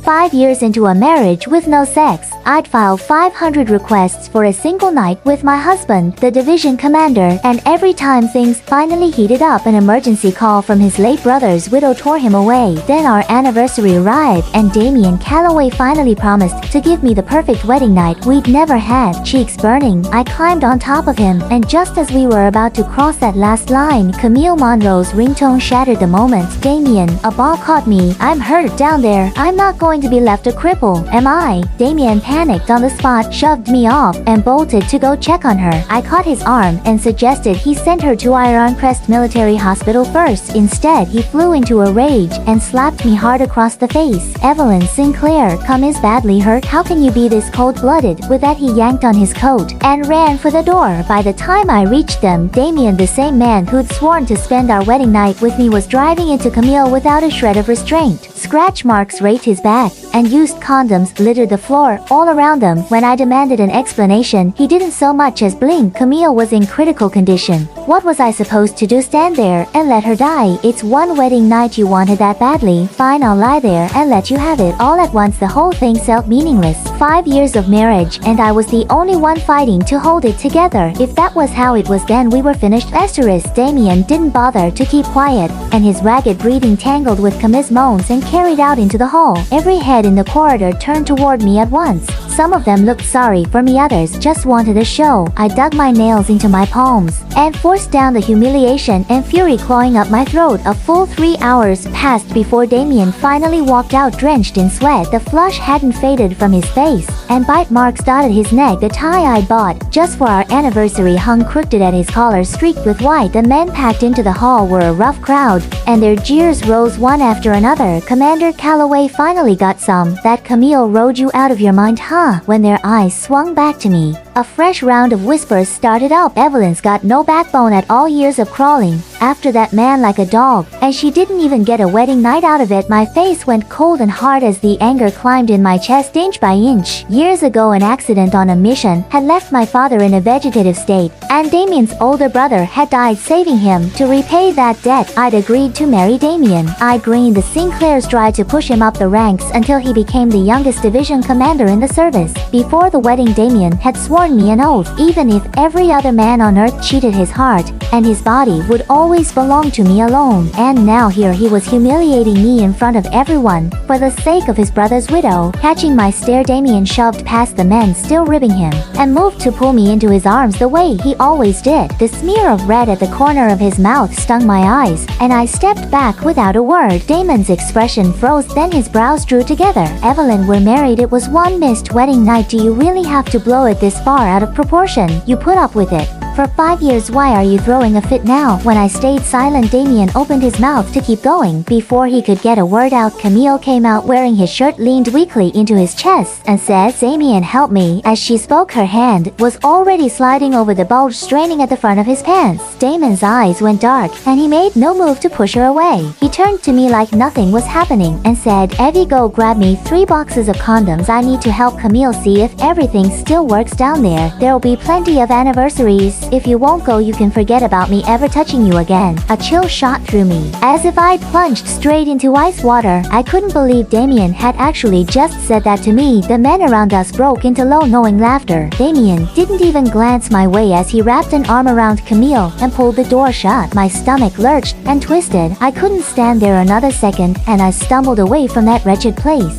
5 years into a marriage with no sex, I'd filed 500 requests for a single night with my husband, the division commander, and every time things finally heated up, an emergency call from his late brother's widow tore him away. Then our anniversary arrived, and Damien Calloway finally promised to give me the perfect wedding night we'd never had. Cheeks burning, I climbed on top of him, and just as we were about to cross that last line, Camille Monroe's ringtone shattered the moment. Damien, a ball caught me. I'm hurt down there. I'm not going to be left a cripple, am I? Damien panicked on the spot, shoved me off, and bolted to go check on her. I caught his arm and suggested he send her to Ironcrest Military Hospital first. Instead, he flew into a rage and slapped me hard across the face. Evelyn Sinclair, come is badly hurt. How can you be this cold-blooded? With that, he yanked on his coat and ran for the door. By the time I reached them, Damien, the same man who'd sworn to spend our wedding night with me, was driving into Camille without a shred of restraint. Scratch marks raked his back, and used condoms littered the floor all around them. When I demanded an explanation, he didn't so much as blink. Camille was in critical condition. What was I supposed to do? Stand there and let her die? It's one wedding night you wanted that badly. Fine, I'll lie there and let you have it. All at once, the whole thing felt meaningless. 5 years of marriage, and I was the only one fighting to hold it together. If that was how it was, then we were finished. Asterisk. Damien didn't bother to keep quiet, and his ragged breathing tangled with Camille's moans and carried out into the hall. Every head in the corridor turned toward me at once. Some of them looked sorry for me, others just wanted a show. I dug my nails into my palms and forced down the humiliation and fury clawing up my throat. A full 3 hours passed before Damien finally walked out drenched in sweat. The flush hadn't faded from his face, and bite marks dotted his neck. The tie I'd bought just for our anniversary hung crooked at his collar, streaked with white. The men packed into the hall were a rough crowd, and their jeers rose one after another. Commander Calloway finally got some. That Camille rode you out of your mind, huh? When their eyes swung back to me, a fresh round of whispers started up. Evelyn's got no backbone at all. Years of crawling after that man like a dog, and she didn't even get a wedding night out of it. My face went cold and hard as the anger climbed in my chest inch by inch. Years ago, an accident on a mission had left my father in a vegetative state, and Damien's older brother had died saving him. To repay that debt, I'd agreed to marry Damien. I grinned. The Sinclairs tried to push him up the ranks until he became the youngest division commander in the service. Before the wedding, Damien had sworn me an oath. Even if every other man on earth cheated, his heart and his body would always belong to me alone. And now here he was humiliating me in front of everyone for the sake of his brother's widow. Catching my stare, Damien shoved past the men still ribbing him and moved to pull me into his arms the way he always did. The smear of red at the corner of his mouth stung my eyes, and I stepped back without a word. Damon's expression froze, then his brows drew together. Evelyn, we're married. It was one missed wedding night. Do you really have to blow it this far out of proportion? You put up with it for 5 years. Why are you throwing a fit now? When I stayed silent, Damien opened his mouth to keep going. Before he could get a word out, Camille came out wearing his shirt, leaned weakly into his chest, and said, Damien, help me. As she spoke, her hand was already sliding over the bulge straining at the front of his pants. Damon's eyes went dark, and he made no move to push her away. He turned to me like nothing was happening and said, Evie, go grab me 3 boxes of condoms. I need to help Camille see if everything still works down there. There'll be plenty of anniversaries. If you won't go, you can forget about me ever touching you again. A chill shot through me, as if I'd plunged straight into ice water. I couldn't believe Damien had actually just said that to me. The men around us broke into low, knowing laughter. Damien didn't even glance my way as he wrapped an arm around Camille and pulled the door shut. My stomach lurched and twisted. I couldn't stand there another second, and I stumbled away from that wretched place.